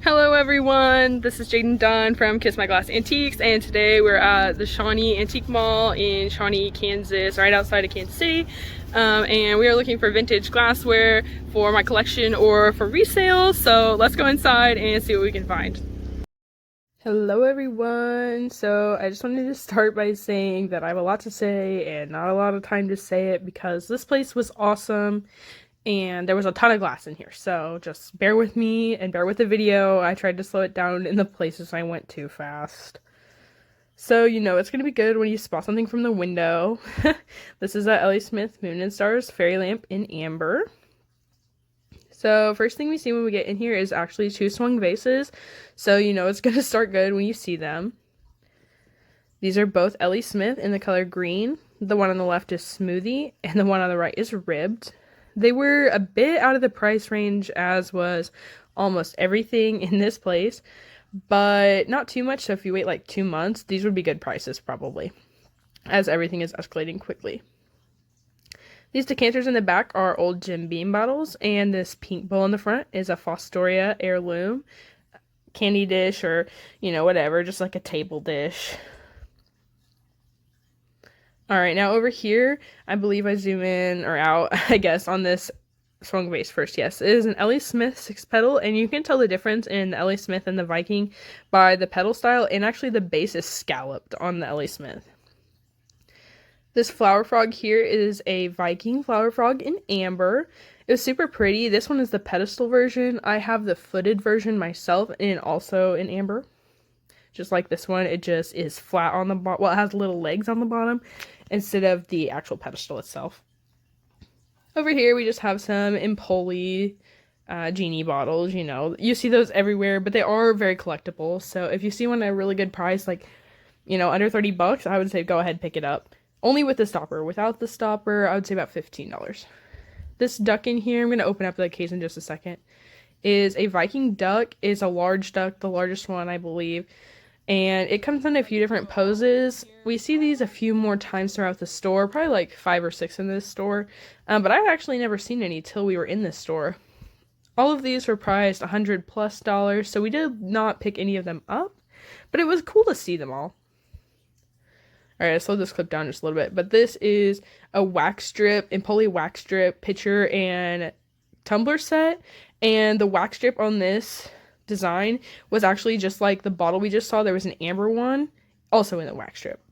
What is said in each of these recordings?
Hello everyone, this is Jaden Dunn from Kiss My Glass Antiques, and today we're at the Shawnee Antique Mall in Shawnee, Kansas, right outside of Kansas City. And we are looking for vintage glassware for my collection or for resale, so let's go inside and see what we can find. Hello everyone, so I just wanted to start by saying that I have a lot to say and not a lot of time to say it because this place was awesome. And there was a ton of glass in here, so just bear with me and bear with the video. I tried to slow it down in the places I went too fast. So, you know, it's going to be good when you spot something from the window. This is a L.A. Smith Moon and Stars fairy lamp in amber. So, first thing we see when we get in here is actually two swung vases. So, you know, it's going to start good when you see them. These are both L.A. Smith in the color green. The one on the left is smoothie, and the one on the right is ribbed. They were a bit out of the price range, as was almost everything in this place, but not too much, so if you wait like 2 months, these would be good prices probably, as everything is escalating quickly. These decanters in the back are old Jim Beam bottles, and this pink bowl in the front is a Fostoria heirloom candy dish, or, you know, whatever, just like a table dish. Alright, now over here, I believe I zoom in, or out, I guess, on this swung vase first. Yes, it is an L.A. Smith 6-petal, and you can tell the difference in the L.A. Smith and the Viking by the petal style, and actually the base is scalloped on the L.A. Smith. This flower frog here is a Viking flower frog in amber. It was super pretty. This one is the pedestal version. I have the footed version myself, and also in amber. Just like this one, it just is flat on the bottom. Well, it has little legs on the bottom instead of the actual pedestal itself. Over here, we just have some Empoli genie bottles. You know, you see those everywhere, but they are very collectible. So if you see one at a really good price, like, you know, under 30 bucks, I would say go ahead and pick it up. Only with the stopper. Without the stopper, I would say about $15. This duck in here, I'm going to open up the case in just a second, is a Viking duck. It's a large duck, the largest one, I believe. And it comes in a few different poses. We see these a few more times throughout the store, probably like 5 or 6 in this store. But I've actually never seen any till we were in this store. All of these were priced $100+, so we did not pick any of them up. But it was cool to see them all. Alright, I slowed this clip down just a little bit. But this is a wax strip, Empoli wax strip pitcher and tumbler set. And the wax strip on this design was actually just like the bottle we just saw. There was an amber one also in the wax strip.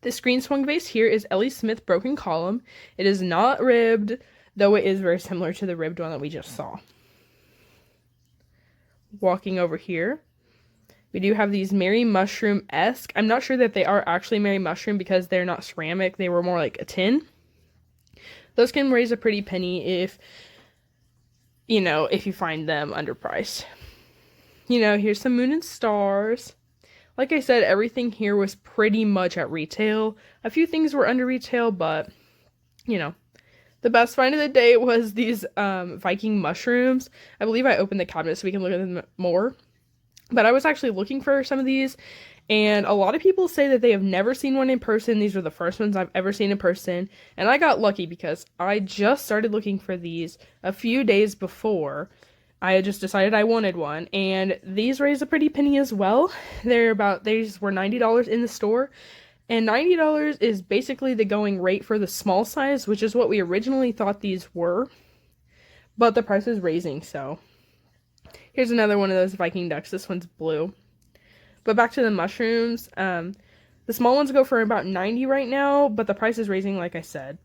This green swung vase here is L.A. Smith broken column. It is not ribbed, though it is very similar to the ribbed one that we just saw. Walking over here, we do have these Mary Mushroom-esque. I'm not sure that they are actually Mary Mushroom because they're not ceramic. They were more like a tin. Those can raise a pretty penny if, you know, if you find them underpriced. You know, here's some Moon and Stars. Like I said, everything here was pretty much at retail. A few things were under retail, but, you know. The best find of the day was these Viking mushrooms. I believe I opened the cabinet so we can look at them more. But I was actually looking for some of these, and a lot of people say that they have never seen one in person. These were the first ones I've ever seen in person, and I got lucky because I just started looking for these a few days before. I had just decided I wanted one, and these raised a pretty penny as well. These were $90 in the store, and $90 is basically the going rate for the small size, which is what we originally thought these were, but the price is raising, so. Here's another one of those Viking ducks. This one's blue. But back to the mushrooms. The small ones go for about $90 right now, but the price is raising, like I said.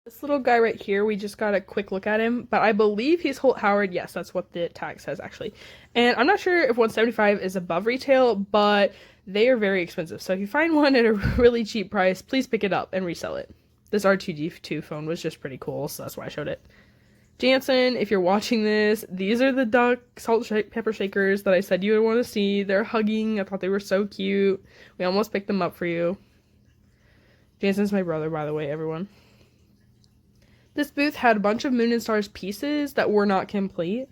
This little guy right here, we just got a quick look at him, but I believe he's Holt Howard. Yes, that's what the tag says, actually. And I'm not sure if $175 is above retail, but they are very expensive. So if you find one at a really cheap price, please pick it up and resell it. This R2D2 phone was just pretty cool, so that's why I showed it. Jansen, if you're watching this, these are the duck pepper shakers that I said you would want to see. They're hugging. I thought they were so cute. We almost picked them up for you. Jansen's my brother, by the way, everyone. This booth had a bunch of Moon and Stars pieces that were not complete.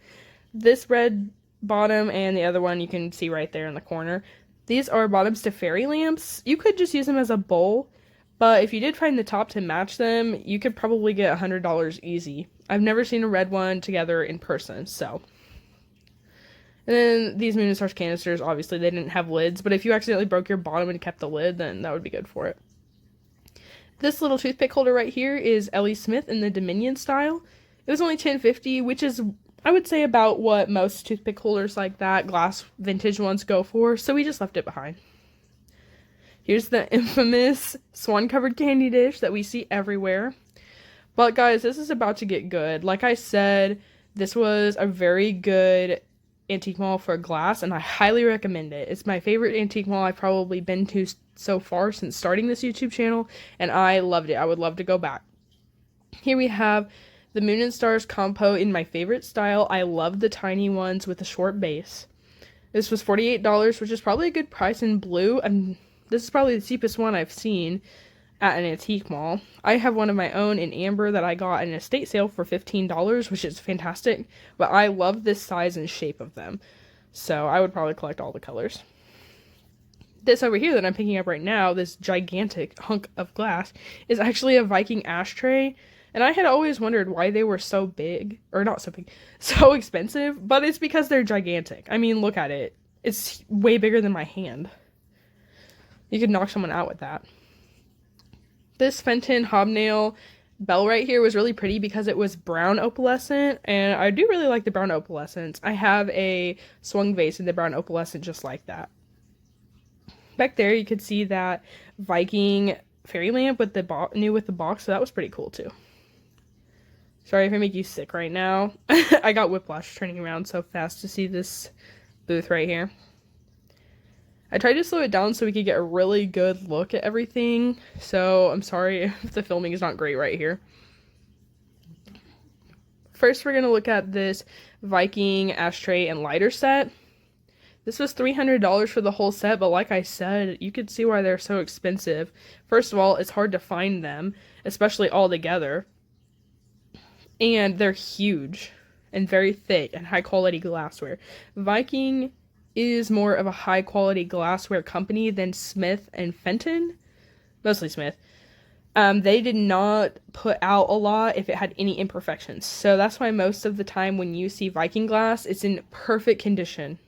This red bottom and the other one you can see right there in the corner. These are bottoms to fairy lamps. You could just use them as a bowl, but if you did find the top to match them, you could probably get $100 easy. I've never seen a red one together in person, so. And then these Moon and Stars canisters, obviously they didn't have lids, but if you accidentally broke your bottom and kept the lid, then that would be good for it. This little toothpick holder right here is Ellie Smith in the Dominion style. It was only $10.50, which is, I would say, about what most toothpick holders like that, glass vintage ones, go for, so we just left it behind. Here's the infamous swan-covered candy dish that we see everywhere. But guys, this is about to get good. Like I said, this was a very good antique mall for glass, and I highly recommend it. It's my favorite antique mall I've probably been to so far since starting this YouTube channel, and I loved it. I would love to go back. Here we have the Moon and Stars compo in my favorite style. I love the tiny ones with a short base. This was $48, which is probably a good price in blue, and this is probably the cheapest one I've seen at an antique mall. I have one of my own in amber that I got at an estate sale for $15, which is fantastic, but I love this size and shape of them, so I would probably collect all the colors. This over here that I'm picking up right now, this gigantic hunk of glass, is actually a Viking ashtray, and I had always wondered why they were so big, or not so big, so expensive, but it's because they're gigantic. I mean, look at it. It's way bigger than my hand. You could knock someone out with that. This Fenton hobnail bell right here was really pretty because it was brown opalescent, and I do really like the brown opalescence. I have a swung vase in the brown opalescent just like that. Back there you could see that Viking fairy lamp with the new with the box, so that was pretty cool too. Sorry if I make you sick right now. I got whiplash turning around so fast to see this booth right here. I tried to slow it down so we could get a really good look at everything, so I'm sorry if the filming is not great right here. First, we're going to look at this Viking ashtray and lighter set. This was $300 for the whole set, but like I said, you could see why they're so expensive. First of all, it's hard to find them, especially all together. And they're huge and very thick and high quality glassware. Viking is more of a high quality glassware company than Smith and Fenton, mostly Smith. They did not put out a lot if it had any imperfections, so that's why most of the time when you see Viking glass, it's in perfect condition.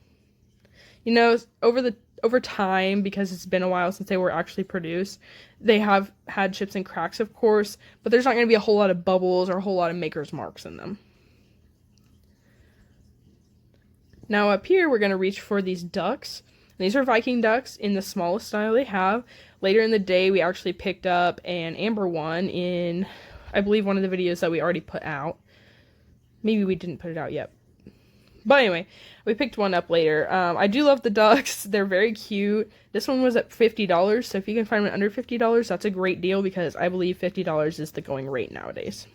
You know, over time, because it's been a while since they were actually produced, they have had chips and cracks, of course, but there's not going to be a whole lot of bubbles or a whole lot of maker's marks in them. Now up here, we're going to reach for these ducks. These are Viking ducks in the smallest style they have. Later in the day, we actually picked up an amber one in, I believe, one of the videos that we already put out. Maybe we didn't put it out yet. But anyway, we picked one up later. I do love the ducks. They're very cute. This one was at $50, so if you can find one under $50, that's a great deal because I believe $50 is the going rate nowadays.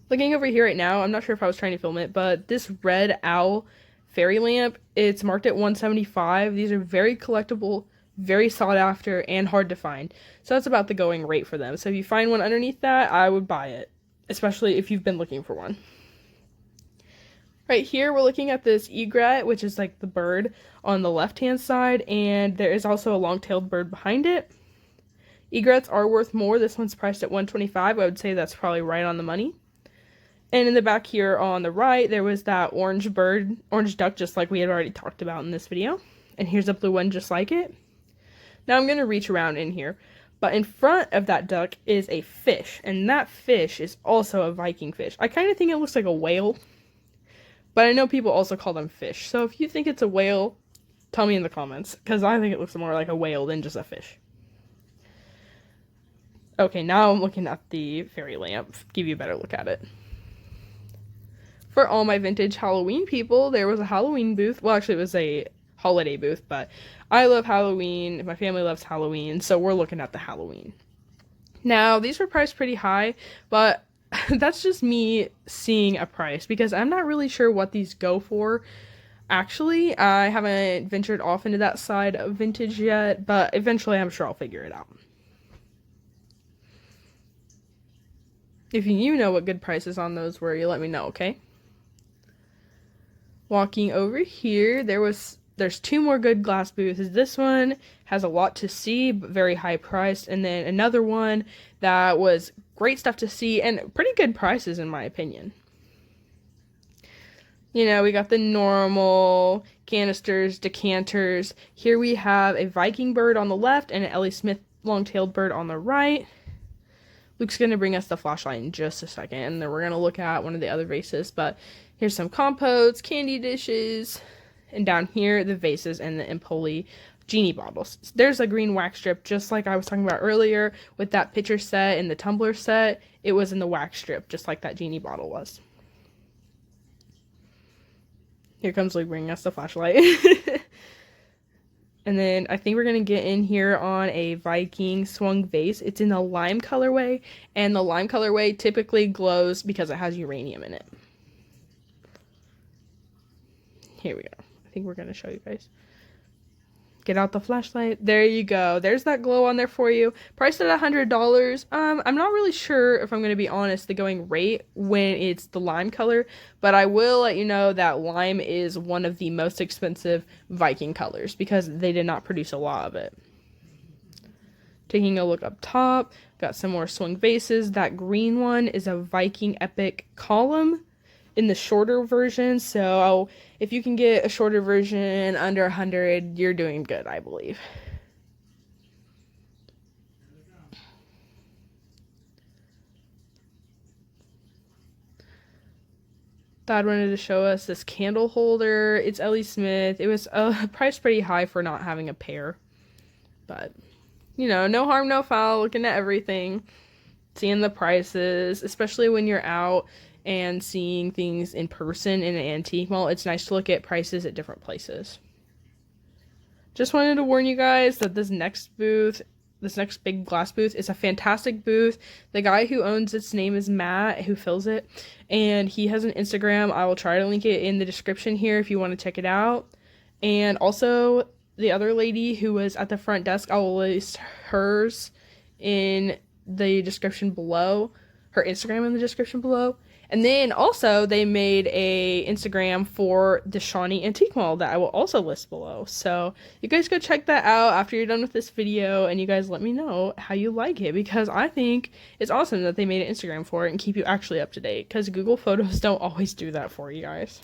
Looking over here right now, I'm not sure if I was trying to film it, but this red owl fairy lamp, it's marked at $175. These are very collectible, very sought after, and hard to find. So that's about the going rate for them. So if you find one underneath that, I would buy it, especially if you've been looking for one. Right here, we're looking at this egret, which is like the bird on the left-hand side, and there is also a long-tailed bird behind it. Egrets are worth more. This one's priced at $125. I would say that's probably right on the money. And in the back here on the right, there was that orange duck, just like we had already talked about in this video. And here's a blue one just like it. Now I'm going to reach around in here. But in front of that duck is a fish, and that fish is also a Viking fish. I kind of think it looks like a whale, but I know people also call them fish. So if you think it's a whale, tell me in the comments, because I think it looks more like a whale than just a fish. Okay, now I'm looking at the fairy lamp. Give you a better look at it. For all my vintage Halloween people, there was a Halloween booth. Well, actually, it was a holiday booth, but I love Halloween. My family loves Halloween, so we're looking at the Halloween. Now, these were priced pretty high, but that's just me seeing a price, because I'm not really sure what these go for. Actually, I haven't ventured off into that side of vintage yet, but eventually I'm sure I'll figure it out. If you know what good prices on those were, you let me know, okay? Walking over here, there's two more good glass booths. This one has a lot to see, but very high priced, and then another one that was great stuff to see and pretty good prices in my opinion. You know, we got the normal canisters, decanters. Here we have a Viking bird on the left and an Ellie Smith long-tailed bird on the right. Luke's going to bring us the flashlight in just a second, and then we're going to look at one of the other vases. But here's some compotes, candy dishes, and down here, the vases and the Empoli genie bottles. There's a green wax strip, just like I was talking about earlier with that pitcher set and the tumbler set. It was in the wax strip, just like that genie bottle was. Here comes Luke bringing us the flashlight. And then I think we're going to get in here on a Viking swung vase. It's in the lime colorway, and the lime colorway typically glows because it has uranium in it. Here we go. I think we're going to show you guys. Get out the flashlight. There you go. There's that glow on there for you. Priced at $100. I'm not really sure, if I'm going to be honest, the going rate when it's the lime color, but I will let you know that lime is one of the most expensive Viking colors because they did not produce a lot of it. Taking a look up top, got some more swing vases. That green one is a Viking Epic column in the shorter version, so if you can get a shorter version under 100, you're doing good, I believe. Dad wanted to show us this candle holder. It's Ellie Smith. It was priced pretty high for not having a pair, but you know, no harm, no foul. Looking at everything, seeing the prices, especially when you're out and seeing things in person in an antique mall, it's nice to look at prices at different places. Just wanted to warn you guys that this next big glass booth is a fantastic booth. The guy who owns its name is Matt, who fills it, and he has an Instagram. I will try to link it in the description here if you want to check it out. And also the other lady who was at the front desk, I will list hers in the description below, her Instagram in the description below. And then also they made a Instagram for the Shawnee Antique Mall that I will also list below. So you guys go check that out after you're done with this video, and you guys let me know how you like it, because I think it's awesome that they made an Instagram for it and keep you actually up to date, because Google Photos don't always do that for you guys.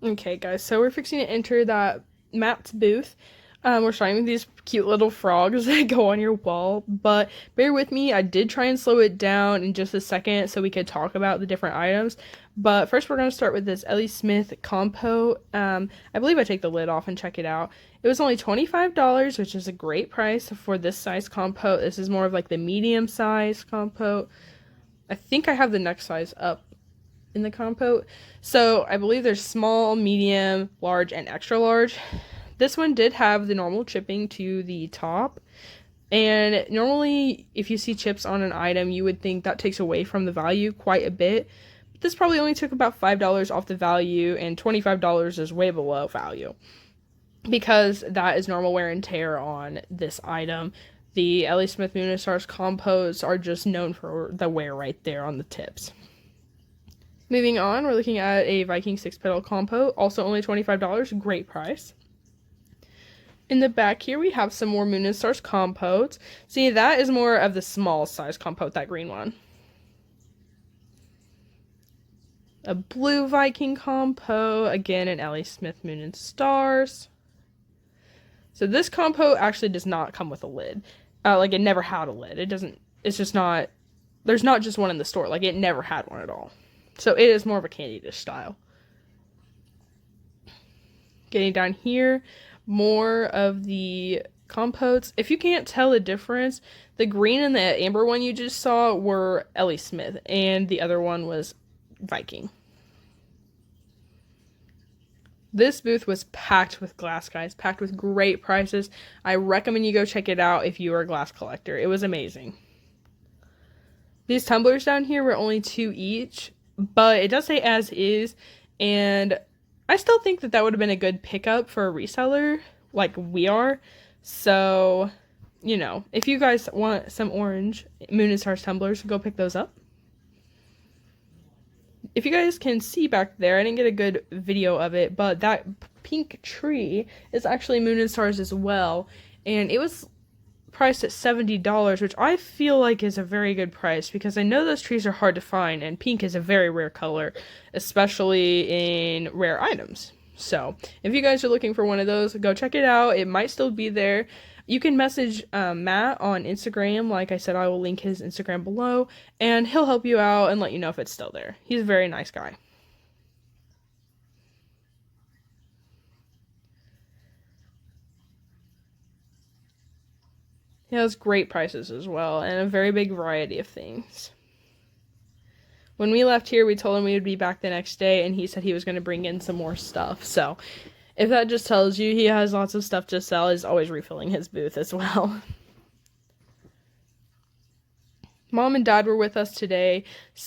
Okay guys, so we're fixing to enter that Matt's booth. We're starting with these cute little frogs that go on your wall, but bear with me, I did try and slow it down in just a second so we could talk about the different items. But first we're going to start with this Ellie Smith compote. I believe I take the lid off and check it out. It was only $25, which is a great price for this size compote. This is more of like the medium size compote. I think I have the next size up in the compote. So I believe there's small, medium, large, and extra large. This one did have the normal chipping to the top, and normally if you see chips on an item, you would think that takes away from the value quite a bit. But this probably only took about $5 off the value, and $25 is way below value, because that is normal wear and tear on this item. The Ellie Smith Moonstars compotes are just known for the wear right there on the tips. Moving on, we're looking at a Viking 6-petal compote, also only $25, great price. In the back here, we have some more Moon and Stars compotes. See, that is more of the small size compote, that green one. A blue Viking compote, again, an Ellie Smith Moon and Stars. So this compote actually does not come with a lid. Like, it never had a lid. It's just not, there's not just one in the store. Like, it never had one at all. So it is more of a candy dish style. Getting down here, more of the compotes. If you can't tell the difference, the green and the amber one you just saw were Ellie Smith, and the other one was Viking. This booth was packed with glass, guys, packed with great prices. I recommend you go check it out if you are a glass collector. It was amazing. These tumblers down here were only $2 each, but it does say as is, and I still think that would have been a good pickup for a reseller like we are. So, you know, if you guys want some orange Moon and Stars tumblers, go pick those up. If you guys can see back there, I didn't get a good video of it, but that pink tree is actually Moon and Stars as well. And it was priced at $70, which I feel like is a very good price because I know those trees are hard to find and pink is a very rare color, especially in rare items. So if you guys are looking for one of those, go check it out. It might still be there. You can message Matt on Instagram. Like I said, I will link his Instagram below, and he'll help you out and let you know if it's still there. He's a very nice guy. He has great prices as well, and a very big variety of things. When we left here, we told him we would be back the next day, and he said he was going to bring in some more stuff. So, if that just tells you he has lots of stuff to sell, he's always refilling his booth as well. Mom and Dad were with us today,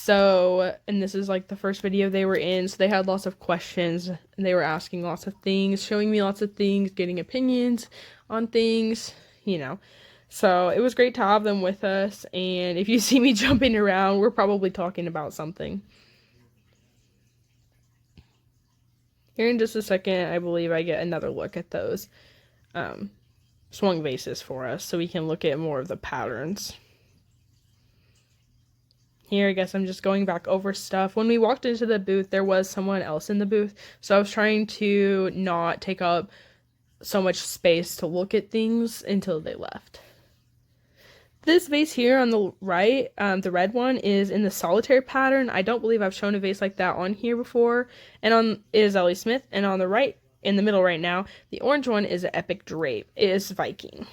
and this is like the first video they were in, so they had lots of questions, and they were asking lots of things, showing me lots of things, getting opinions on things, you know. So it was great to have them with us, and if you see me jumping around, we're probably talking about something. Here in just a second, I believe I get another look at those swung vases for us, so we can look at more of the patterns. Here, I guess I'm just going back over stuff. When we walked into the booth, there was someone else in the booth, so I was trying to not take up so much space to look at things until they left. This vase here on the right, the red one, is in the solitaire pattern. I don't believe I've shown a vase like that on here before. And it is Ellie Smith. And on the right, in the middle right now, the orange one is an epic drape. It is Viking.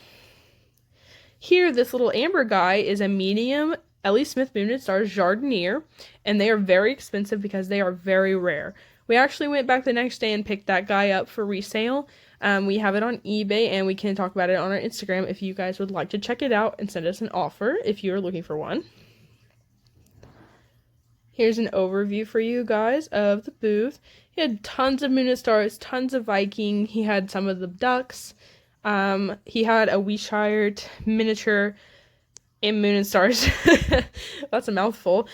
Here, this little amber guy is a medium Ellie Smith Moon and Stars Jardinier. And they are very expensive because they are very rare. We actually went back the next day and picked that guy up for resale. We have it on eBay, and we can talk about it on our Instagram if you guys would like to check it out and send us an offer if you're looking for one. Here's an overview for you guys of the booth. He had tons of Moon and Stars, tons of Viking. He had some of the ducks. He had a Wishire miniature in Moon and Stars. That's a mouthful.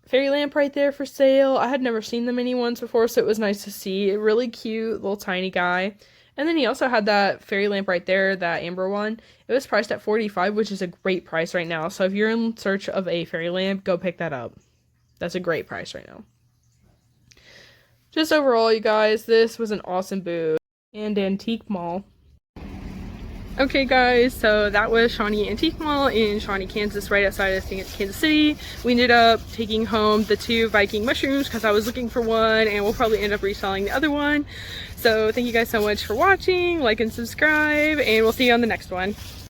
Fairy lamp right there for sale. I had never seen them many ones before, so it was nice to see. A really cute little tiny guy. And then he also had that fairy lamp right there, that amber one. It was priced at $45, which is a great price right now. So if you're in search of a fairy lamp, go pick that up. That's a great price right now. Just overall, you guys, this was an awesome booth and antique mall. Okay guys, so that was Shawnee Antique Mall in Shawnee, Kansas, right outside of Kansas City. We ended up taking home the 2 Viking mushrooms because I was looking for one, and we'll probably end up reselling the other one. So thank you guys so much for watching, like and subscribe, and we'll see you on the next one.